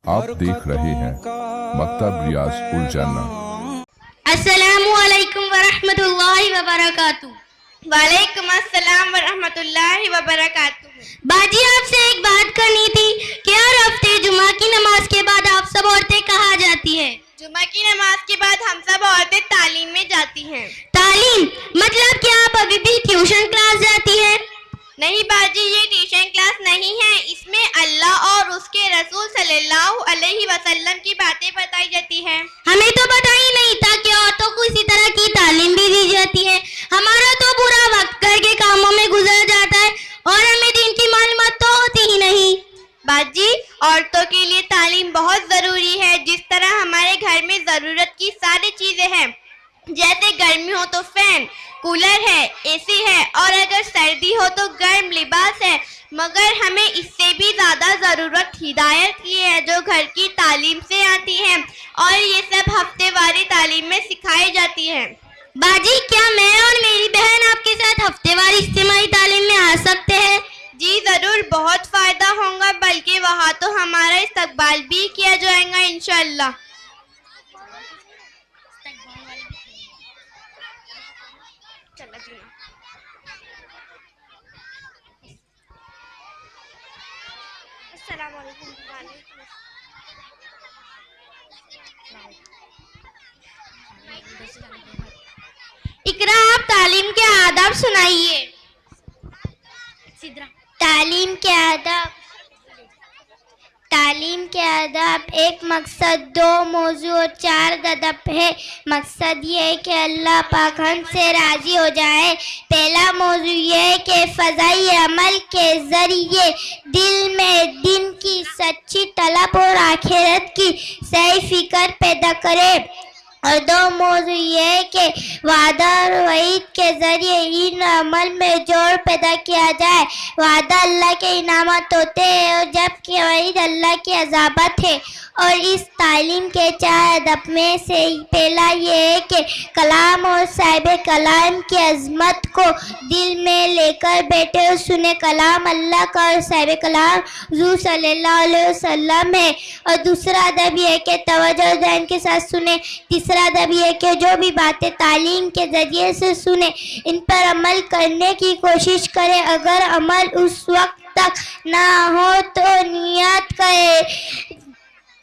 आप देख रहे हैं मकतब रियाज उल जन्ना। अस्सलामु अलैकुम वरहमतुल्लाहि वबरकातुहू। वालेकुम अस्सलाम वरहमतुल्लाहि वबरकातुहू। बाजी आपसे एक बात करनी थी कि हर हफ्ते जुमा की नमाज के बाद आप सब औरतें कहाँ जाती हैं? जुमा की नमाज के बाद हम सब औरतें तालीम में जाती हैं। तालीम मतलब क्या आप अभी भी ट्यूशन क्लास जाती हैं? नहीं बाजी, ये ट्यूशन क्लास नहीं है, इसमें अल्लाह और उसके रसूल सल्लल्लाहु अलैहि वसल्लम की बातें बताई जाती हैं। हमें तो पता ही नहीं था कि औरतों को इसी तरह की तालीम भी दी जाती है। हमारा तो पूरा वक्त घर के कामों में गुजर जाता है और हमें दिन की मालूमात तो होती ही नहीं। बाजी, औरतों के लिए तालीम बहुत ज़रूरी है। जिस तरह हमारे घर में ज़रूरत की सारी चीज़ें हैं, जैसे गर्मी हो तो फैन, कूलर है, एसी है, और अगर सर्दी हो तो गर्म लिबास है, मगर हमें इससे भी ज़्यादा ज़रूरत हिदायत की है जो घर की तालीम से आती है, और ये सब हफ्तेवारी तालीम में सिखाई जाती है। बाजी, क्या मैं और मेरी बहन आपके साथ हफ्तेवार इज्तिमाई तालीम में आ सकते हैं? जी ज़रूर, बहुत फ़ायदा होगा, बल्कि वहाँ तो हमारा इस्तकबाल भी किया जाएगा इंशाअल्लाह। इकरा, आप तालीम के आदाब सुनाइए। तालीम के आदाब एक मकसद, दो मौजू और चार गदब है। मकसद ये है कि अल्लाह पाक हमसे राजी हो जाए। पहला मौजू ये है कि फ़ज़ाई अमल के ज़रिए दिल में दिन की सच्ची तलब और आखिरत की सही फिक्र पैदा करे, और दो मौजू ये है कि वादा और वईद के ज़रिए इन अमल में जोड़ पैदा किया जाए। वादा अल्लाह के इनामत होते हैं और जबकि वईद अल्लाह की अज़ाबत है। और इस तालीम के चार अदब में से पहला ये है कि कलाम और साहिब कलाम की अज़मत को दिल में लेकर बैठे और सुने। कलाम अल्लाह का और साहिब कलाम हुज़ूर सल्लल्लाहु अलैहि वसल्लम है। और दूसरा अदब ये है कि तवज्जो और ध्यान के साथ सुने। तीसरा अदब ये है कि जो भी बातें तालीम के ज़रिए से सुने इन पर अमल करने की कोशिश करें। अगर अमल उस वक्त तक ना हो तो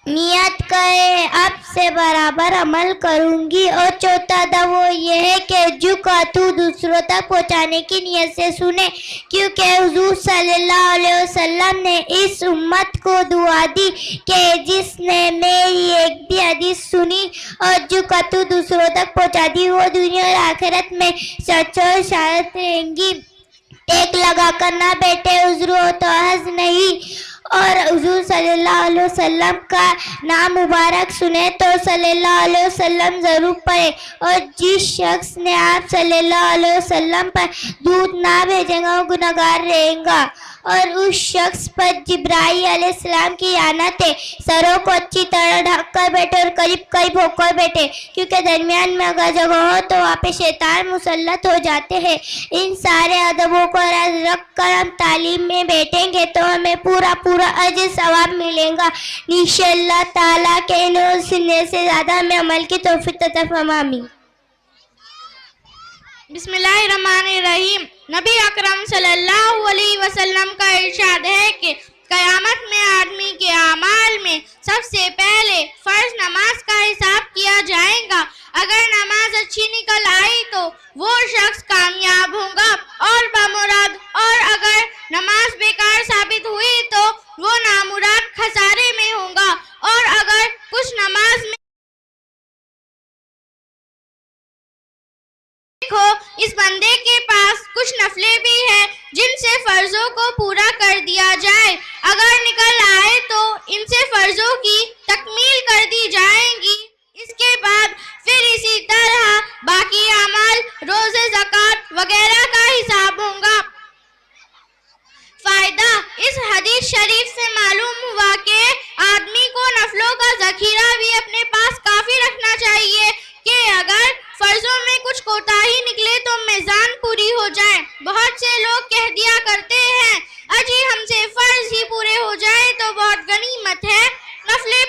नियत करे अब से बराबर अमल करूंगी। और चौथा अदब वो ये है कि जो तू दूसरों तक पहुंचाने की नियत से सुने, क्योंकि हुजूर सल्लल्लाहु अलैहि वसल्लम ने इस उम्मत को दुआ दी कि जिसने मेरी एक भी हदीस सुनी और जो तू दूसरों तक पहुंचा दी वो दुनिया और आखिरत में सच और शायद रहेंगी। एक लगा कर ना बैठे हुजूर हो तो हज नहीं, और हुजूर सल्लल्लाहु अलैहि वसल्लम का नाम मुबारक सुने तो सल्लल्लाहु अलैहि वसल्लम ज़रूर पढ़े। और जिस शख्स ने आप सल्लल्लाहु अलैहि वसल्लम पर दूध ना भेजेगा वो गुनहगार रहेगा। और उस शख्स पर जिब्राईल अलैहिस्सलाम की आनत है। सरों को अच्छी तरह ढक कर बैठे और करीब करीब होकर बैठे, क्योंकि दरमियान में अगर जगह हो तो वहाँ पे शैतान मुसल्लत हो जाते हैं। इन सारे अदबों को रख कर हम तालीम में बैठेंगे तो हमें पूरा अजर सवाब मिलेगा इंशाअल्लाह ताला के नूर सुनने से ज़्यादा हमें अमल की तौफीक अता फरमाए। बिस्मिल्लाहिर्रहमानिर्रहीम। नबी अकरम सल्लल्लाहु अलैहि वसल्लम का इरशाद है कि क़यामत में आदमी के आमाल में सबसे पहले फ़र्ज नमाज का हिसाब किया जाएगा। अगर नमाज अच्छी निकल आई तो वो शख्स कामयाब होगा और बामुराद, और अगर नमाज बेकार साबित हुई तो वो नामुराद खसारे में होगा। और अगर कुछ नमाज में देखो इस बंदे के पास कुछ नफले भी हैं जिनसे फर्जों को पूरा कर दिया जाए, अगर निकल आए तो इनसे फर्जों की तकमील कर दी जाएंगी। इसके बाद फिर इसी तरह बाकी अमाल, रोज़े, ज़कात वगैरह का हिसाब होगा। फायदा इस हदीस शरीफ से मालूम हुआ कि आदमी को नफलों का ज़खीरा भी अपने पास काफ़ी रखना चाहिए कि अगर फर्जों में कुछ कोताही निकले तो मीज़ान पूरी हो जाए। बहुत से लोग कह दिया करते हैं अजी हमसे फर्ज ही पूरे हो जाए तो बहुत गनीमत है, नफले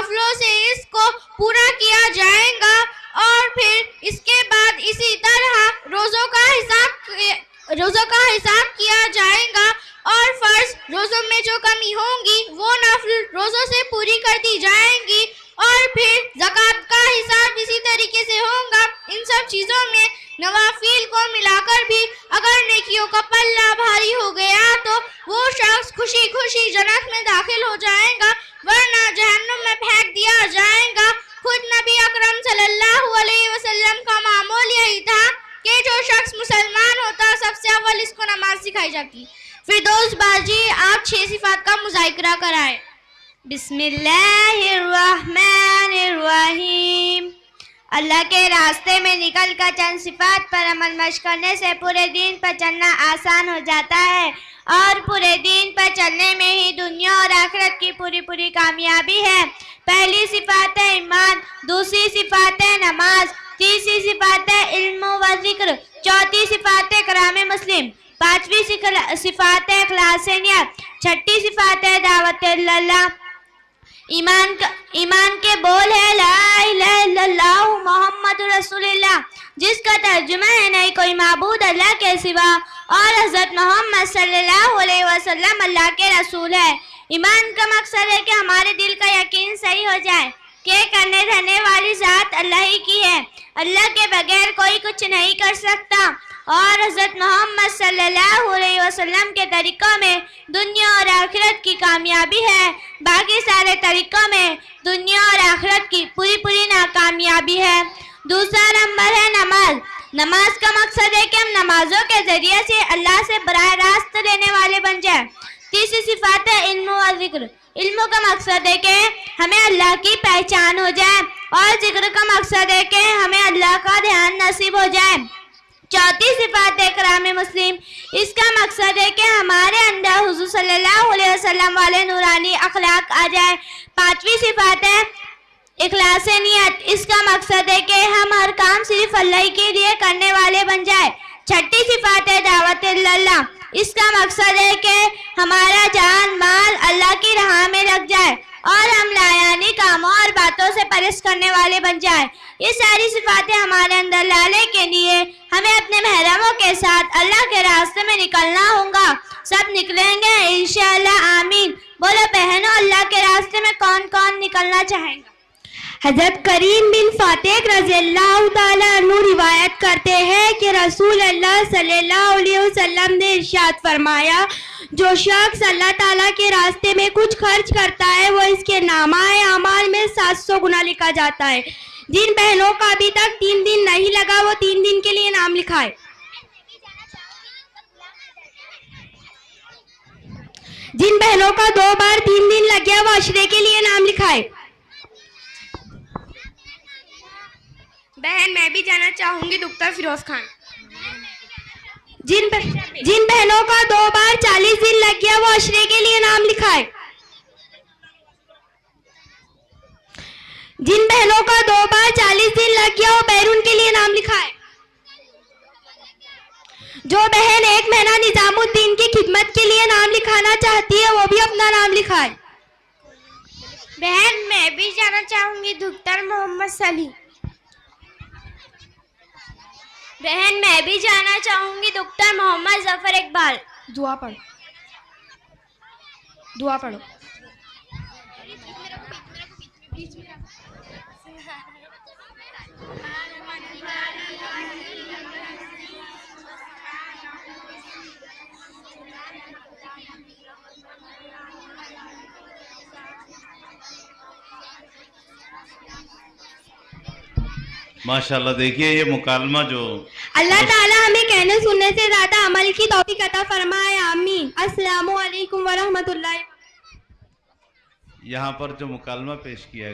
नफलों से इसको पूरा किया जाएगा और फिर इसके बाद इसी तरह रोज़ों का हिसाब किया जाएगा और फर्ज रोज़ों में जो कमी होंगी वो नफल रोज़ों से पूरी कर दी जाएंगी और फिर ज़कात का हिसाब इसी तरीके से होगा। इन सब चीज़ों में नवाफिल को मिलाकर भी अगर नेकियों का पल्ला भारी हो गया तो वो शख्स खुशी खुशी जन्नत में दाखिल हो जाएगा, वरना जहन्नुम में फेंक दिया जाएगा। खुद नबी अकरम सल्लल्लाहु अलैहि वसल्लम का मामूल यही था कि जो शख्स मुसलमान होता सबसे अव्वल इसको नमाज सिखाई जाती। फिरदौस बाजी आप 6 सिफात का मुज़ाकरा कराएं। बिस्मिल्लाहिर्रहमानिर्रहीम। अल्लाह के रास्ते में निकल कर चंद सिफात पर अमल मश्क करने से पूरे दीन पर चलना आसान हो जाता है और पूरे दीन पर चलने में ही दुनिया और आखिरत की पूरी कामयाबी है। पहली सिफात है ईमान, दूसरी सिफात है नमाज, तीसरी सिफात है इल्म व जिक्र, चौथी सिफात है कराम मुस्लिम, पांचवी सिफात है इखलास नियत, छठी सिफात है दावत अल्लाह। ईमान के बोल है ला इलाहा इल्लल्लाह मुहम्मदुर रसूलुल्लाह, जिसका तर्जुमा है नहीं कोई माबूद अल्लाह के सिवा और हज़रत मोहम्मद सल्लल्लाहु अलैहि वसल्लम अल्लाह के रसूल है। ईमान का मकसद है कि हमारे दिल का यकीन सही हो जाए कि करने धरने वाली ज़ात अल्लाह ही की है, अल्लाह के बगैर कोई कुछ नहीं कर सकता और हज़रत मोहम्मद सल्लल्लाहु अलैहि वसल्लम के तरीक़ों में दुनिया और आखिरत की कामयाबी है, बाकी सारे तरीक़ों में दुनिया और आखिरत की पूरी नाकामयाबी है। दूसरा नंबर है नमाज। नमाज का मकसद है कि हम नमाजों के ज़रिए से अल्लाह से बराह रास्त लेने वाले बन जाए। तीसरी सिफात है इल्म और जिक्र। इल्म का मकसद है कि हमें अल्लाह की पहचान हो जाए और जिक्र का मकसद है कि हमें अल्लाह का ध्यान नसीब हो जाए। चौथी सिफात है कराम मुस्लिम। इसका मकसद है कि हमारे अंदर हुजूर सल्लल्लाहु अलैहि वसल्लम वाले नूरानी अखलाक आ जाए। पांचवी सिफात है इखलास नियत। इसका मकसद है कि हम हर काम सिर्फ अल्लाह के लिए करने वाले बन जाए। छठी सिफात है दावत अल्लाह। इसका मकसद है कि हमारा जान माल अल्लाह की राह में लग जाए और हम लायानी कामों और बातों से परहेज करने वाले बन जाए। ये सारी सिफातें हमारे अंदर लाने के लिए हमें अपने महरमों के साथ अल्लाह के रास्ते में निकलना होगा। सब निकलेंगे इंशाअल्लाह, आमीन। बोलो बहनों, अल्लाह के रास्ते में कौन कौन निकलना चाहेगा? हज़रत करीम बिन फातिह रज़ियल्लाहु ताला अन्हु रिवायत करते हैं कि रसूल अल्लाह सल्लल्लाहु अलैहि वसल्लम ने इरशाद फरमाया, जो शख्स अल्लाह ताला के रास्ते में कुछ खर्च करता है वो इसके नामाए अमाल में 700 गुना लिखा जाता है। जिन बहनों का अभी तक 3 दिन नहीं लगा वो 3 दिन के लिए नाम लिखाए। जिन बहनों का 2 बार 3 दिन लग गया वो अशरे के लिए नाम लिखाए। बहन मैं भी जाना चाहूंगी डॉक्टर फिरोज खान। जिन बहनों का 2 बार 40 दिन लग गया वो अशरे के लिए नाम लिखाए। जिन बहनों का 2 बार 40 दिन लग गया वो बैरून के लिए नाम लिखाए। जो बहन 1 महीना निजामुद्दीन की खिदमत के लिए नाम लिखाना चाहती है वो भी अपना नाम लिखाए। बहन मैं भी जाना चाहूंगी डॉक्टर मोहम्मद सली। बहन मैं भी जाना चाहूंगी डॉक्टर मोहम्मद जफर इकबाल। दुआ पढ़ो। माशाल्लाह। देखिए ये मुकालमा जो अल्लाह ताला हमें कहने सुनने से ज्यादा अमल की तौफीक अता फरमाए, आमीन। अस्सलामु अलैकुम व रहमतुल्लाहि। यहाँ पर जो मुकालमा पेश किया